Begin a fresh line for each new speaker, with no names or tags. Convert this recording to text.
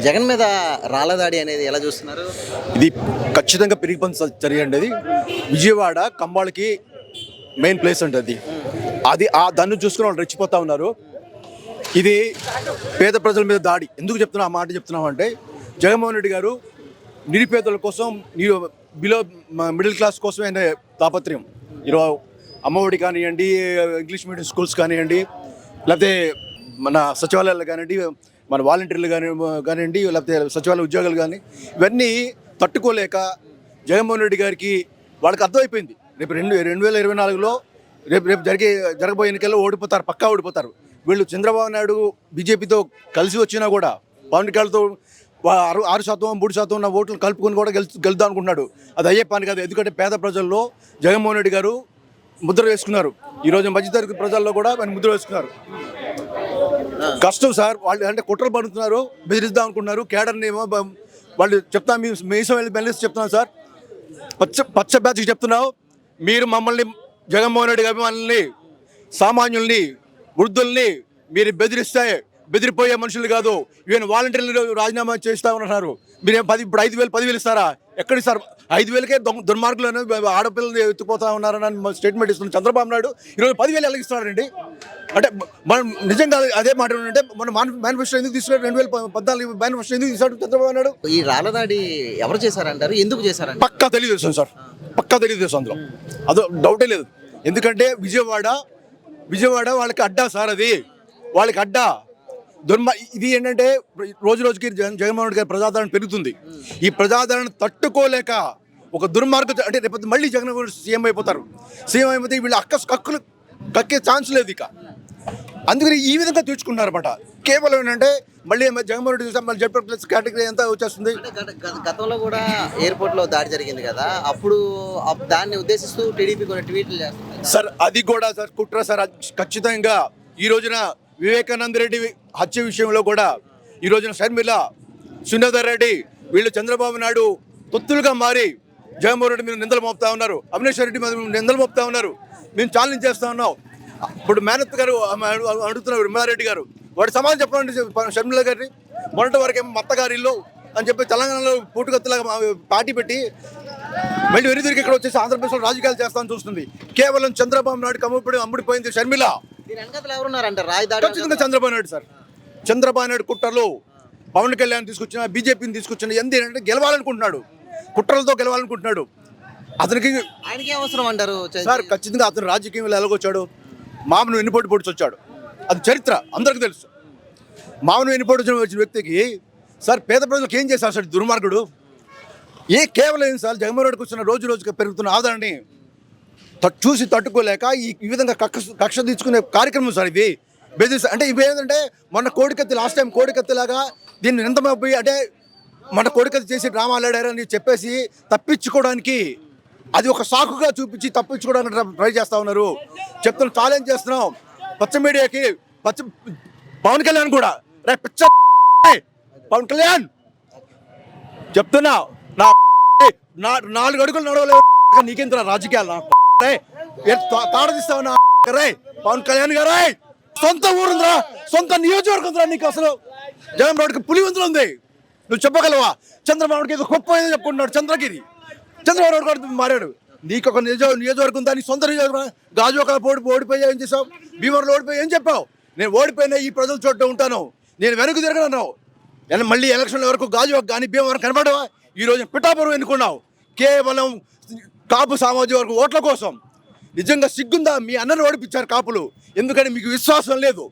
జగన్ మీద రాళ్ళ దాడి అనేది ఎలా చూస్తున్నారు?
ఇది ఖచ్చితంగా పెరిగిపోయిన చర్య అండి. అది విజయవాడ కంబాళ్ళకి మెయిన్ ప్లేస్ అండి. అది దాన్ని చూసుకుని వాళ్ళు రెచ్చిపోతా ఉన్నారు. ఇది పేద ప్రజల మీద దాడి. ఎందుకు చెప్తున్నా ఆ మాట చెప్తున్నాం అంటే, జగన్మోహన్ రెడ్డి గారు నిరుపేదల కోసం, బిలో మిడిల్ క్లాస్ కోసమే ఆయన తాపత్రయం. ఈరోజు అమ్మఒడి కానివ్వండి, ఇంగ్లీష్ మీడియం స్కూల్స్ కానివ్వండి, లేకపోతే మన సచివాలయాలు కానివ్వండి, మన వాలంటీర్లు కానివ్వండి, లేకపోతే సచివాలయ ఉద్యోగాలు కానీ, ఇవన్నీ తట్టుకోలేక జగన్మోహన్ రెడ్డి గారికి వాళ్ళకి అర్థమైపోయింది, రేపు 2024లో రేపు జరగబోయే ఎన్నికల్లో ఓడిపోతారు, పక్కా ఓడిపోతారు. వీళ్ళు చంద్రబాబు నాయుడు బీజేపీతో కలిసి వచ్చినా కూడా పవన్ కళ్యాణ్తో 6%, 3% ఉన్న ఓట్లు కలుపుకొని కూడా గెలుద్దాం అనుకుంటున్నాడు. అది అయ్యే పని కాదు. ఎందుకంటే పేద ప్రజల్లో జగన్మోహన్ రెడ్డి గారు ముద్ర వేసుకున్నారు. ఈరోజు మధ్యతరగతి ప్రజల్లో కూడా ఆయన ముద్ర వేసుకున్నారు. కష్టం సార్. వాళ్ళు అంటే కుట్రలు పడుతున్నారు, బెదిరిద్దాం అనుకుంటున్నారు. కేడర్ని ఏమో వాళ్ళు చెప్తాను, మీసం వెళ్ళి బెల్లిసి చెప్తున్నాను సార్, పచ్చ బ్యాచ్కి చెప్తున్నావు. మీరు మమ్మల్ని, జగన్మోహన్ రెడ్డి గారి అభిమానుల్ని, సామాన్యుల్ని, వృద్ధుల్ని మీరు బెదిరిపోయే మనుషులు కాదు. ఈవెన్ వాలంటీర్లు రాజీనామా చేస్తా ఉన్నారు. మీరు ఇప్పుడు 5,000 ఇస్తారా? ఎక్కడ ఇస్తారు? 5,000కే దుర్మార్గులను ఆడపిల్లలు ఎత్తుకుపోతా ఉన్నారని స్టేట్మెంట్ ఇస్తున్న చంద్రబాబు నాయుడు ఈరోజు 10,000 ఎలా ఇస్తున్నారండి? అంటే మనం నిజంగా అదే మాట అంటే మన మేనిఫెస్టో ఎందుకు తీసుకున్నాడు? 2014 మేనిఫెస్టో ఎందుకు తీసాడు చంద్రబాబు నాయుడు?
ఈ రాళ్ళదాడి ఎవరు చేశారంటారు? ఎందుకు చేశారంట?
పక్కా తెలుగుదేశం సార్, పక్కా తెలుగుదేశం. అందులో అదో డౌటే లేదు. ఎందుకంటే విజయవాడ వాళ్ళకి అడ్డా సార్. అది వాళ్ళకి అడ్డా. ఇది ఏంటంటే రోజు రోజుకి జగన్మోహన్ రెడ్డి గారి ప్రజాదరణ పెరుగుతుంది. ఈ ప్రజాదరణ తట్టుకోలేక ఒక దుర్మార్గం అంటే రేపు మళ్ళీ జగన్మోహన్ రెడ్డి సీఎం అయిపోతారు. సీఎం అయిపోతే వీళ్ళు కక్కులు కక్కే ఛాన్స్ లేదు ఇక. అందుకని ఈ విధంగా తీర్చుకుంటున్నారన్నమాట. కేవలం ఏంటంటే మళ్ళీ జగన్మోహన్ రెడ్డి చూసాం, మళ్ళీ జెడ్ ప్లస్ కేటగిరీ ఎంత వచ్చేస్తుంది.
గతంలో కూడా ఎయిర్పోర్ట్లో దాడి జరిగింది కదా, అప్పుడు దాన్ని ఉద్దేశిస్తూ టీడీపీ కొన్ని ట్వీట్లు చేస్తుంది
సార్. అది కూడా సార్ కుట్ర సార్. ఖచ్చితంగా ఈ రోజున వివేకానంద రెడ్డి హత్య విషయంలో కూడా ఈ రోజున షర్మిల, సునీధర్ రెడ్డి వీళ్ళు చంద్రబాబు నాయుడు తొత్తులుగా మారి జగన్మోహన్ రెడ్డి మీద నిందలు మోపుతా ఉన్నారు. అవినేష్ రెడ్డి మీద నిందలు మోపుతా ఉన్నారు. మేము ఛాలెంజ్ చేస్తూ ఉన్నాం. ఇప్పుడు మేనత్ గారు అడుగుతున్నారు, విమలారెడ్డి గారు, వాడు సమాధానం చెప్పండి షర్మిల గారిని. మొన్నటి వరకు ఏమో మత్తగారి ఇల్లు అని చెప్పి తెలంగాణలో పూటుకత్తులాగా పార్టీ పెట్టి మళ్ళీ వెనుదిరిగి ఇక్కడ వచ్చేసి ఆంధ్రప్రదేశ్లో రాజకీయాలు చేస్తామని చూస్తుంది. కేవలం చంద్రబాబు నాయుడు అమ్ముడిపోయింది షర్మిల. ఖచ్చితంగా చంద్రబాబు నాయుడు సార్. చంద్రబాబు నాయుడు కుట్రలు, పవన్ కళ్యాణ్ తీసుకొచ్చిన, బీజేపీని తీసుకొచ్చిన ఏంటంటే గెలవాలనుకుంటున్నాడు, కుట్రలతో గెలవాలనుకుంటున్నాడు. అతనికి
ఆయనకి అవసరం అంటారు
సార్. ఖచ్చితంగా అతను రాజకీయంలో ఎలాగొచ్చాడు? మామను వెన్నుపోటు పొడిచొచ్చాడు. అది చరిత్ర అందరికీ తెలుసు. మామను వెన్నుపోటు వచ్చిన వ్యక్తికి సార్ పేద ప్రజలకు ఏం చేశారు సార్ దుర్మార్గుడు? కేవలం ఏం సార్, జగన్మోహన్ రెడ్డికి వచ్చిన రోజు రోజుకి పెరుగుతున్న ఆదరణని చూసి తట్టుకోలేక ఈ విధంగా కక్ష తీర్చుకునే కార్యక్రమం సార్ ఇది. బెదిరిస్తా అంటే ఇవి ఏంటంటే మొన్న కోడికత్తి, లాస్ట్ టైం కోడికత్తిలాగా దీన్ని ఎంత పోయి అంటే మన కోడికత్తి చేసి డ్రామాలు ఆడారని చెప్పేసి తప్పించుకోవడానికి, అది ఒక సాకుగా చూపించి తప్పించుకోవడానికి ట్రై చేస్తూ ఉన్నారు. చెప్తున్నాం, ఛాలెంజ్ చేస్తున్నాం పచ్చ మీడియాకి, పవన్ కళ్యాణ్ కూడా. రే పిచ్చ పవన్ కళ్యాణ్ చెప్తున్నా, నా 4 అడుగులు నడవలేదు నీకెంత రాజకీయాలు? తాడదిస్తావు నా రే పవన్ కళ్యాణ్ గారే. సొంత ఊరుందిరా, సొంత నియోజకవర్గం ఉందిరా నీకు. అసలు జగన్ రోడ్డుకి పులివెందులు ఉంది, నువ్వు చెప్పగలవా? చంద్రబాబుకి ఏదో గొప్ప ఏదో చెప్పుకుంటున్నాడు. చంద్రబాబు నాయుడు కూడా మారాడు. నీకు ఒక నియోజకవర్గం ఉందా? నీ సొంత నియోజకవర్గం. గాజువాక ఓడిపోయా ఏం చేసావు? భీమవరంలో ఓడిపోయి ఏం చెప్పావు? నేను ఓడిపోయినా ఈ ప్రజల చోట ఉంటాను, నేను వెనక్కి తిరగనన్నావు. మళ్ళీ ఎలక్షన్ల వరకు గాజువాక కానీ భీమవరం కనబడవా? ఈరోజు పిఠాపురం ఎన్నుకున్నావు కేవలం కాపు సామాజిక వర్గం ఓట్ల కోసం. నిజంగా సిగ్గుందా? మీ అన్నను ఓడిపించారు కాపులు, ఎందుకని మీకు విశ్వాసం లేదు.